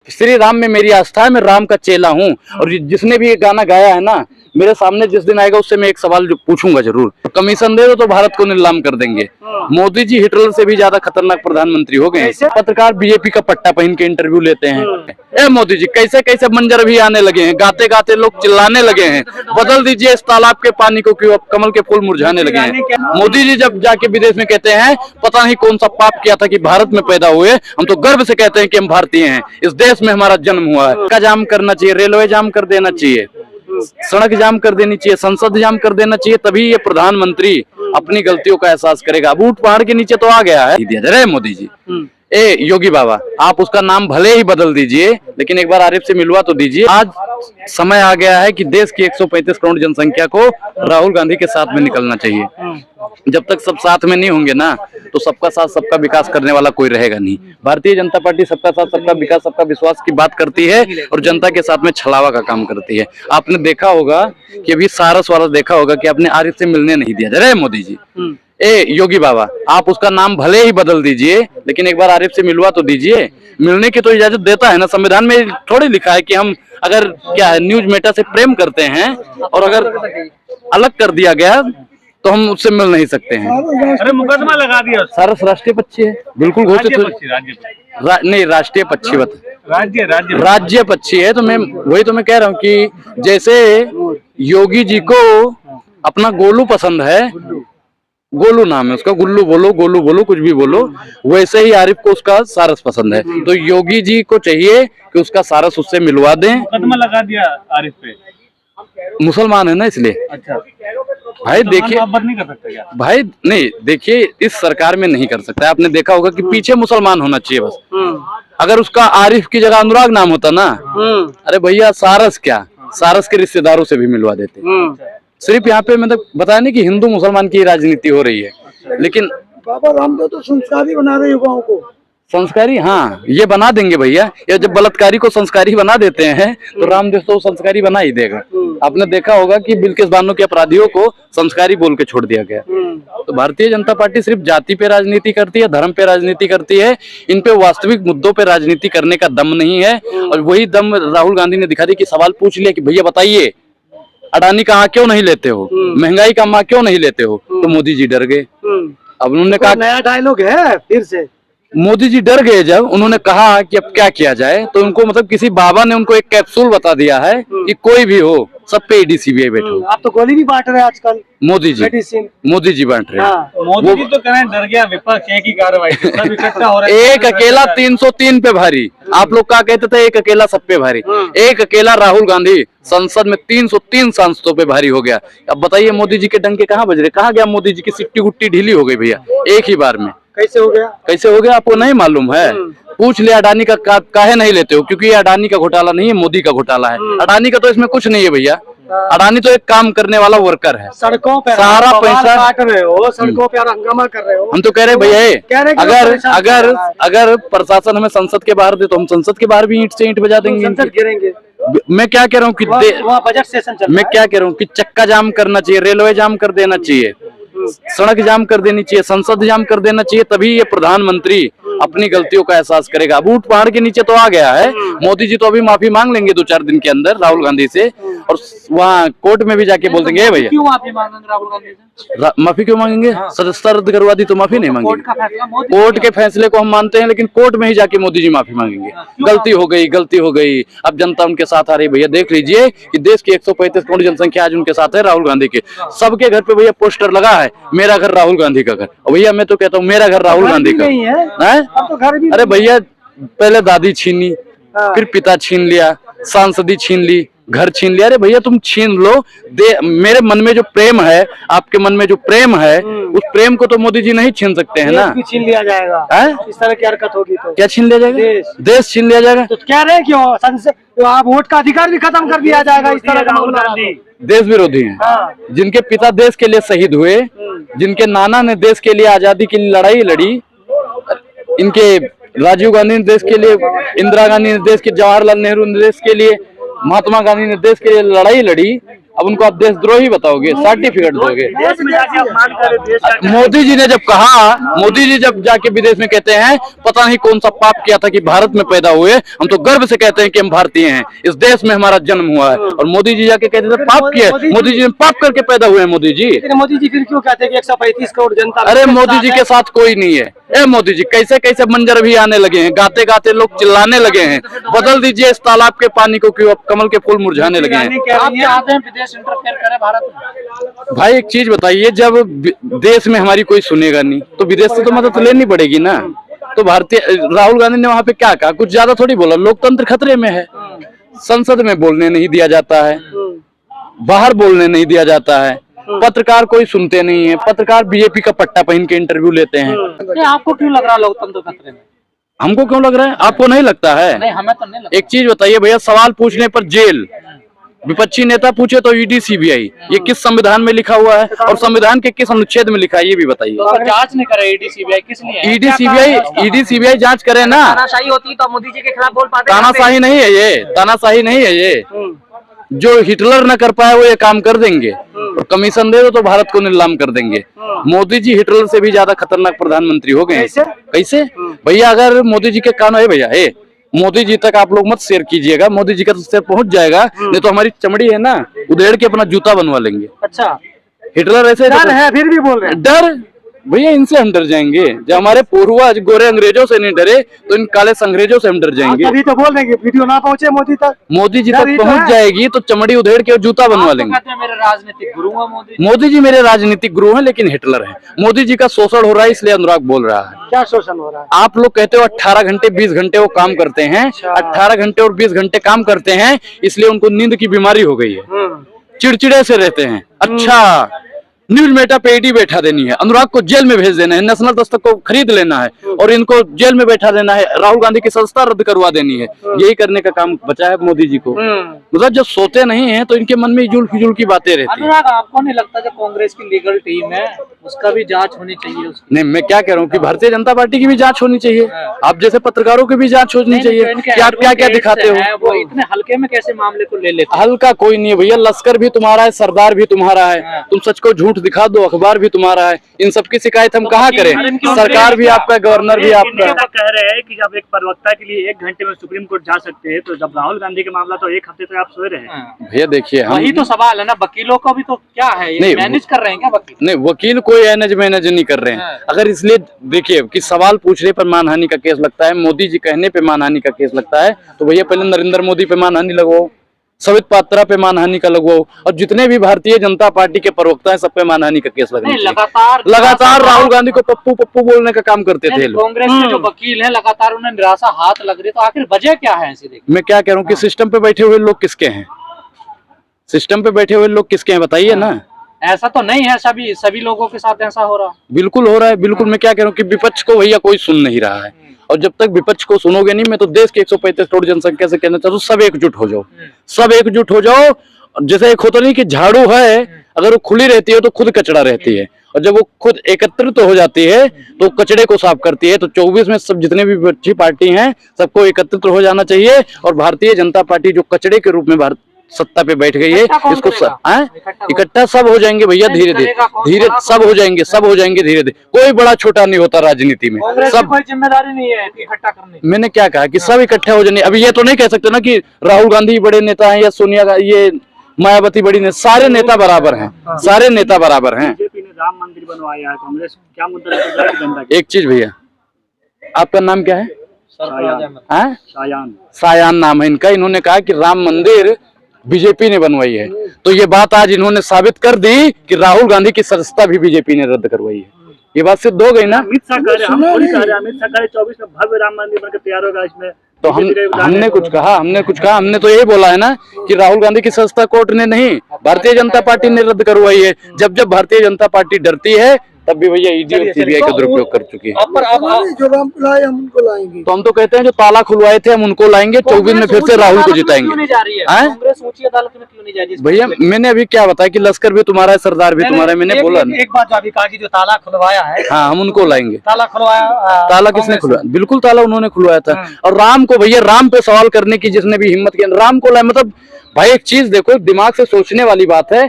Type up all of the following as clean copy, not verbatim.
श्री राम में मेरी आस्था है, मैं राम का चेला हूँ। और जिसने भी ये गाना गाया है ना, मेरे सामने जिस दिन आएगा उससे मैं एक सवाल जो पूछूंगा जरूर। कमीशन दे दो तो भारत को नीलाम कर देंगे। मोदी जी हिटलर से भी ज्यादा खतरनाक प्रधानमंत्री हो गए। पत्रकार बीजेपी का पट्टा पहन के इंटरव्यू लेते हैं। ए मोदी जी, कैसे कैसे मंजर भी आने लगे हैं, गाते गाते लोग चिल्लाने लगे हैं, बदल दीजिए इस तालाब के पानी को, क्यों अब कमल के फूल मुरझाने लगे हैं। मोदी जी जब जाके विदेश में कहते हैं पता नहीं कौन सा पाप किया था कि भारत में पैदा हुए, हम तो गर्व से कहते हैं कि हम भारतीय हैं, इस देश में हमारा जन्म हुआ है। का जाम करना चाहिए, रेलवे जाम कर देना चाहिए, सड़क जाम कर देनी चाहिए, संसद जाम कर देना चाहिए, तभी ये प्रधानमंत्री अपनी गलतियों का एहसास करेगा। अब ऊंट पहाड़ के नीचे तो आ गया है। अरे मोदी जी, ए योगी बाबा, आप उसका नाम भले ही बदल दीजिए, लेकिन एक बार आरिफ से मिलवा तो दीजिए। आज समय आ गया है कि देश की 135 करोड़ जनसंख्या को राहुल गांधी के साथ में निकलना चाहिए। जब तक सब साथ में नहीं होंगे ना, तो सबका साथ सबका विकास करने वाला कोई रहेगा नहीं। भारतीय जनता पार्टी सबका साथ सबका विकास सबका विश्वास की बात करती है और जनता के साथ में छलावा का काम करती है। आपने देखा होगा कि अभी सारस वाला देखा होगा कि आपने आरिफ से मिलने नहीं दिया। अरे मोदी जी, ए योगी बाबा, आप उसका नाम भले ही बदल दीजिए, लेकिन एक बार आरिफ से मिलवा तो दीजिए। मिलने की तो इजाजत देता है ना, संविधान में थोड़ी लिखा है कि हम अगर क्या है न्यूज मेटा से प्रेम करते हैं और अगर अलग कर दिया गया तो हम उससे मिल नहीं सकते हैं। अरे मुकदमा लगा दिया। सारस राष्ट्रीय पक्षी है, बिल्कुल घोषित नहीं, राष्ट्रीय पक्षी राज्य पक्षी है। तो मैं वही तो मैं कह रहा हूँ कि जैसे योगी जी को अपना गोलू पसंद है, गोलू नाम है उसका, गुल्लू बोलो गोलू बोलो कुछ भी बोलो, वैसे ही आरिफ को उसका सारस पसंद है। तो योगी जी को चाहिए कि उसका सारस उससे मिलवा दें। मुकदमा लगा दिया आरिफ पे, मुसलमान है ना इसलिए। अच्छा भाई देखिए, नहीं कर सकते क्या? भाई नहीं, देखिए इस सरकार में नहीं कर सकता। आपने देखा होगा कि पीछे मुसलमान होना चाहिए बस। अगर उसका आरिफ की जगह अनुराग नाम होता ना, अरे भैया सारस क्या, सारस के रिश्तेदारों से भी मिलवा देते। सिर्फ यहाँ पे मतलब बताया नहीं कि हिंदू मुसलमान की राजनीति हो रही है, लेकिन बाबा रामदेव तो संस्कारी बना रहे युवाओं को। संस्कारी, हाँ ये बना देंगे भैया। ये जब बलात्कारी को संस्कारी बना देते हैं तो रामदेव तो संस्कारी बना ही देगा। आपने देखा होगा कि बिल्किस बानो के अपराधियों को संस्कारी बोल के छोड़ दिया गया। तो भारतीय जनता पार्टी सिर्फ जाति पे राजनीति करती है, धर्म पे राजनीति करती है, इन पे वास्तविक मुद्दों पे राजनीति करने का दम नहीं है। और वही दम राहुल गांधी ने दिखा दिया कि सवाल पूछ लिया कि भैया बताइए अडानी का क्यों नहीं लेते हो, महंगाई का माँ क्यों नहीं लेते हो, तो मोदी जी डर गए। अब उन्होंने कहा नया डायलॉग है फिर से। मोदी जी डर गए जब उन्होंने कहा कि अब क्या किया जाए, तो उनको मतलब किसी बाबा ने उनको एक कैप्सूल बता दिया है कि कोई भी हो सब पे ईडी सीबीआई बैठो। आप तो गोली भी बांट रहे हैं आजकल। मोदी जी बांट रहे हैं। मोदी जी तो कह रहे हैं डर गया विपक्ष, एक ही कार्रवाई सब इकट्ठा हो रहा है। एक अकेला 303 पे भारी। आप लोग क्या कहते थे, एक अकेला सब पे भारी। एक अकेला राहुल गांधी संसद में 303 सांसदों पे भारी हो गया। अब बताइए मोदी जी के डंके कहाँ बज रहे, कहाँ गया मोदी जी की सिट्टी गुट्टी ढीली हो गई भैया एक ही बार में। कैसे हो गया, कैसे हो गया आपको नहीं मालूम है? पूछ लिया अडानी का काहे नहीं लेते हो, क्योंकि ये अडानी का घोटाला नहीं है, मोदी का घोटाला है। अडानी का तो इसमें कुछ नहीं है भैया, अडानी तो एक काम करने वाला वर्कर है। सड़कों पे सारा पैसा काट रहे हो, सड़कों पे हंगामा कर रहे हो। हम तो कह रहे भैया अगर प्रशासन हमें संसद के बाहर दे तो हम संसद के बाहर भी ईंट से ईंट बजा देंगे, संसद गिरेंगे। मैं क्या कह रहा हूँ कि बजट सेशन चल रहा है। मैं क्या कह रहा हूँ कि चक्का जाम करना चाहिए, रेलवे जाम कर देना चाहिए, सड़क जाम कर देनी चाहिए, संसद जाम कर देना चाहिए, तभी ये प्रधानमंत्री अपनी गलतियों का एहसास करेगा। अब ऊंट पहाड़ के नीचे तो आ गया है। मोदी जी तो अभी माफी मांग लेंगे 2-4 दिन के अंदर राहुल गांधी से, और वहाँ कोर्ट में भी जाके बोल देंगे भैया क्यों माफी मांगेंगे राहुल गांधी से? माफी क्यों मांगेंगे? सदस्यता रद्द करवा दी तो माफी नहीं मांगेंगे। कोर्ट के फैसले को हम मानते हैं, लेकिन कोर्ट में ही जाके मोदी जी माफी मांगेंगे। गलती हो गई। अब जनता उनके साथ आ रही भैया। देख लीजिए कि देश की 135 करोड़ जनसंख्या आज उनके साथ है, राहुल गांधी के। सबके घर पे भैया पोस्टर लगा है, मेरा घर राहुल गांधी का घर। और भैया मैं तो कहता हूँ मेरा घर राहुल गांधी का है। अरे भैया पहले दादी छीनी, फिर पिता छीन लिया, सांसदी छीन ली, घर छीन लिया। अरे भैया तुम छीन लो, मेरे मन में जो प्रेम है, आपके मन में जो प्रेम है, उस प्रेम को तो मोदी जी नहीं छीन सकते हैं ना। छीन लिया जाएगा इस तरह की हरकत होगी तो। क्या छीन लिया जाएगा? देश छीन लिया जाएगा। तो कह रहे क्यों संसद आप वोट का अधिकार भी खत्म कर दिया जाएगा इस तरह का? देश विरोधी हैं। जिनके पिता देश के लिए शहीद हुए, जिनके नाना ने देश के लिए आजादी की लड़ाई लड़ी, इनके राजीव गांधी ने देश के लिए, इंदिरा गांधी ने देश के, जवाहरलाल नेहरू ने देश के लिए, महात्मा गांधी ने देश के लिए लड़ाई लड़ी। अब उनको आप देशद्रोही बताओगे, सर्टिफिकेट दोगे। देश में जाके अपमान करे देश का। मोदी जी ने जब कहा, मोदी जी जब जाके विदेश में कहते हैं पता नहीं कौन सा पाप किया था कि भारत में पैदा हुए, हम तो गर्व से कहते हैं कि हम भारतीय हैं, इस देश में हमारा जन्म हुआ है। और मोदी जी जाके कहते थे पाप किया, मोदी जी ने पाप करके पैदा हुए हैं मोदी जी। मोदी जी फिर क्यों कहते हैं कि 135 करोड़ जनता? अरे मोदी जी के साथ कोई नहीं है। ए मोदी जी कैसे कैसे मंजर भी आने लगे हैं, गाते गाते लोग चिल्लाने लगे हैं, बदल दीजिए इस तालाब के पानी को, क्यों अब कमल के फूल मुरझाने लगे हैं। आप चाहते हैं विदेश इंटरफेयर करे भारत में? भाई एक चीज बताइए, जब देश में हमारी कोई सुनेगा नहीं तो विदेश से तो मदद लेनी पड़ेगी ना। तो भारतीय राहुल गांधी ने वहां पे क्या कहा, कुछ ज्यादा थोड़ी बोला। लोकतंत्र खतरे में है, संसद में बोलने नहीं दिया जाता है, बाहर बोलने नहीं दिया जाता है, पत्रकार कोई सुनते नहीं है, पत्रकार बीजेपी का पट्टा पहन के इंटरव्यू लेते हैं। आपको क्यों लग रहा है लोकतंत्र खतरे में? हमको क्यों लग रहा है, आपको नहीं लगता है? नहीं, हमें तो नहीं लगता। एक चीज बताइए भैया, सवाल पूछने पर जेल, विपक्षी नेता पूछे तो ईडी सीबीआई, ये किस संविधान में लिखा हुआ है और संविधान के किस अनुच्छेद में लिखा है, ये भी बताइए। तो जांच नहीं करे ईडी सीबीआई, किस लिए? ईडी सीबीआई जांच करे ना। तानाशाही होती तो मोदी जी के खिलाफ बोल पाते। तानाशाही नहीं है ये, तानाशाही नहीं है ये। जो हिटलर न कर पाए वो ये काम कर देंगे, और कमीशन दे दो तो भारत को नीलाम कर देंगे। मोदी जी हिटलर से भी ज्यादा खतरनाक प्रधानमंत्री हो गए। कैसे भैया? अगर मोदी जी के कान है भैया, मोदी जी तक आप लोग मत शेयर कीजिएगा, मोदी जी का तो शेयर पहुंच जाएगा, नहीं तो हमारी चमड़ी है ना उधेड़ के अपना जूता बनवा लेंगे। अच्छा, हिटलर ऐसे डर है फिर भी बोल रहे हैं। डर भैया, इनसे हम डर जाएंगे। जब हमारे पूर्वज गोरे अंग्रेजों से नहीं डरे तो इन काले अंग्रेजों से हम डर जाएंगे। तभी तो बोल रहे हैं कि वीडियो ना पहुंचे मोदी तक। मोदी जी तक पहुंच जाएगी तो चमड़ी उधेड़ के जूता बनवा लेंगे। कहते हैं मेरे राजनीतिक गुरु हैं मोदी। मोदी जी मेरे राजनीतिक गुरु हैं, लेकिन हिटलर हैं। मोदी जी का शोषण हो रहा है, इसलिए अनुराग बोल रहा है। क्या शोषण हो रहा है? आप लोग कहते हो 18 घंटे 20 घंटे वो काम करते हैं, 18 घंटे और 20 घंटे काम करते हैं, इसलिए उनको नींद की बीमारी हो गई है, चिड़चिड़े से रहते हैं। अच्छा, न्यूज मेटा पे ईडी बैठा देनी है, अनुराग को जेल में भेज देना है, नेशनल दस्तक को खरीद लेना है और इनको जेल में बैठा देना है, राहुल गांधी की सदस्यता रद्द करवा देनी है। यही करने का काम बचा है मोदी जी को। मतलब जब सोते नहीं है तो इनके मन में इजुल फिजुल की बातें रहती है। अनुराग, आपको नहीं लगता जो कांग्रेस की लीगल टीम है उसका भी जांच होनी चाहिए? उसकी नहीं, मैं क्या कह रहा हूँ कि भारतीय जनता पार्टी की भी जांच होनी चाहिए, आप जैसे पत्रकारों की भी जांच होनी चाहिए कि आप क्या क्या दिखाते हो। वो इतने हल्के में कैसे मामले को ले लेते? हल्का कोई नहीं है भैया, लश्कर भी तुम्हारा है, सरदार भी तुम्हारा है, तुम सच को झूठ दिखा दो, अखबार भी तुम्हारा है। इन सब की शिकायत हम कहाँ करें? सरकार भी आपका, गवर्नर भी आपका। कह रहे हैं कि जब एक प्रवक्ता के लिए 1 घंटे में सुप्रीम कोर्ट जा सकते हैं, तो जब राहुल गांधी का मामला तो 1 हफ्ते तक आप सोए रहे। भैया देखिए, वही तो सवाल है ना, वकीलों का भी तो क्या है, ये मैनेज कर रहे हैं क्या वकील? नहीं, वकील कोई मैनेज नहीं कर रहे हैं। अगर इसलिए देखिए कि सवाल पूछने पर मानहानि का केस लगता है, मोदी जी कहने पे मानहानि का केस लगता है, तो भैया पहले नरेंद्र मोदी पे मानहानि लगवाओ, सवित पात्रा पे मानहानि का लगवाओ, और जितने भी भारतीय जनता पार्टी के प्रवक्ता हैं सब पे मानहानि का केस लगना चाहिए। लगातार राहुल गांधी को पप्पू पप्पू बोलने का काम करते थे लोग। कांग्रेस के जो वकील हैं लगातार उन्हें निराशा हाथ लग रही, तो आखिर वजह क्या है? मैं क्या कह रहा हूँ कि सिस्टम पे बैठे हुए लोग किसके हैं, सिस्टम पे बैठे हुए लोग किसके हैं बताइए ना। ऐसा तो नहीं है सभी लोगों के साथ ऐसा हो रहा? बिल्कुल हो रहा है, बिल्कुल। मैं क्या कह रहा हूँ कि विपक्ष को भैया कोई सुन नहीं रहा है, और जब तक विपक्ष को सुनोगे नहीं, मैं तो देश के 135 करोड़ जनसंख्या से कहना चाहता हूँ, सब एकजुट हो जाओ, सब एकजुट हो जाओ। जैसे एक होता नहीं कि झाड़ू है, अगर वो खुली रहती है तो खुद कचरा रहती है, और जब वो खुद एकत्रित हो जाती है तो कचड़े को साफ करती है। तो 24 में सब जितने भी विपक्षी पार्टी हैं सबको एकत्रित हो जाना चाहिए, और भारतीय जनता पार्टी जो कचड़े के रूप में भारत सत्ता पे बैठ गई है, इसको इकट्ठा सब हो जाएंगे भैया, धीरे धीरे सब हो जाएंगे, धीरे धीरे। कोई बड़ा छोटा नहीं होता राजनीति में, सब कोई जिम्मेदारी नहीं है इकट्ठा करने। मैंने क्या कहा कि सब इकट्ठे हो जाएंगे। अभी ये तो नहीं कह सकते ना कि राहुल गांधी बड़े नेता हैं या सोनिया का ये मायावती बड़ी नेता, सारे नेता बराबर हैं, सारे नेता बराबर हैं। बीजेपी ने राम मंदिर बनवाया है, कांग्रेस क्या मुद्दा? एक चीज भैया, आपका नाम क्या है? सायान नाम है इनका। इन्होंने कहा कि राम मंदिर बीजेपी ने बनवाई है, तो ये बात आज इन्होंने साबित कर दी कि राहुल गांधी की सदस्यता भी बीजेपी ने रद्द करवाई है। ये बात सिद्ध हो गई ना। अमित शाह कह रहे हैं, हम थोड़ी कह रहे हैं, अमित शाह कह रहे 24 में भव्य राम मंदिर बनकर तैयार होगा। इसमें तो हमने कुछ कहा, हमने तो यही बोला है ना कि राहुल गांधी की सदस्यता कोर्ट ने नहीं, भारतीय जनता पार्टी ने रद्द करवाई है। जब जब भारतीय जनता पार्टी डरती है तब भी भैया ईडी और सीबीआई का दुरुपयोग कर चुकी है। जो राम को लाए हम उनको लाएंगे। तो हम तो कहते हैं जो ताला खुलवाए थे हम उनको लाएंगे, 24 में फिर से राहुल को जिताएंगे। कांग्रेस ऊंची अदालत में क्यों नहीं जा रही है? भैया मैंने अभी क्या बताया कि लश्कर भी तुम्हारा है, सरदार भी तुम्हारा है, मैंने बोला ना। एक बात जो अभी कहा कि जो ताला खुलवाया है, हाँ हम उनको लाएंगे। ताला खुलवाया, ताला किसने खुलवाया? बिल्कुल ताला उन्होंने खुलवाया था। और राम को भैया, राम पे सवाल करने की जिसने भी हिम्मत की, राम को लाए, मतलब भाई एक चीज देखो, दिमाग से सोचने वाली बात है।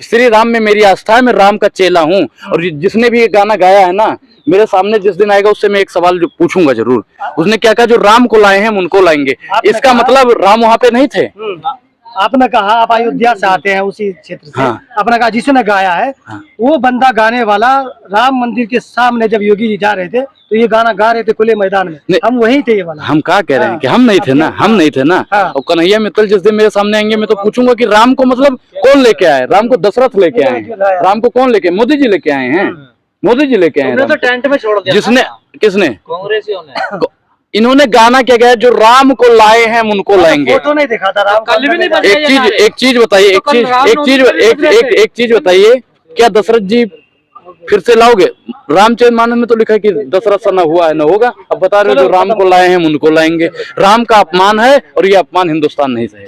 श्री राम में मेरी आस्था है, मैं राम का चेला हूँ। और जिसने भी ये गाना गाया है ना, मेरे सामने जिस दिन आएगा उससे मैं एक सवाल जो पूछूंगा जरूर। उसने क्या कहा, जो राम को लाए हैं हम उनको लाएंगे। इसका मतलब राम वहां पे नहीं थे। आपने कहा आप अयोध्या से आते हैं, उसी क्षेत्र से। हाँ। आपने कहा जिसने गाया है, वो बंदा गाने वाला राम मंदिर के सामने जब योगी जी जा रहे थे तो ये गाना गा रहे थे खुले मैदान में, हम वहीं थे ये वाला। हम क्या कह रहे हैं कि हम नहीं थे ना, हम नहीं थे ना। और कन्हैया मित्तल जिस दिन मेरे सामने आएंगे मैं तो पूछूंगा कि राम को मतलब कौन लेके आए? राम को दशरथ लेके आए हैं। राम को कौन लेके? मोदी जी लेके आए हैं। मोदी जी लेके आए हैं। तो टेंट में छोड़ दिया जिसने, किसने? कांग्रेसियों ने। इन्होंने गाना क्या गया, जो राम को लाए हैं हम उनको लाएंगे। फोटो नहीं दिखा था राम, कल भी नहीं बजा एक चीज बताइए, एक चीज बताइए, क्या दशरथ जी फिर से लाओगे? रामचरितमानस में तो लिखा है कि दशरथ सा न हुआ है न होगा। अब बता रहे हो जो राम को लाए हैं हम उनको लाएंगे। राम का अपमान है और ये अपमान हिंदुस्तान नहीं सहे।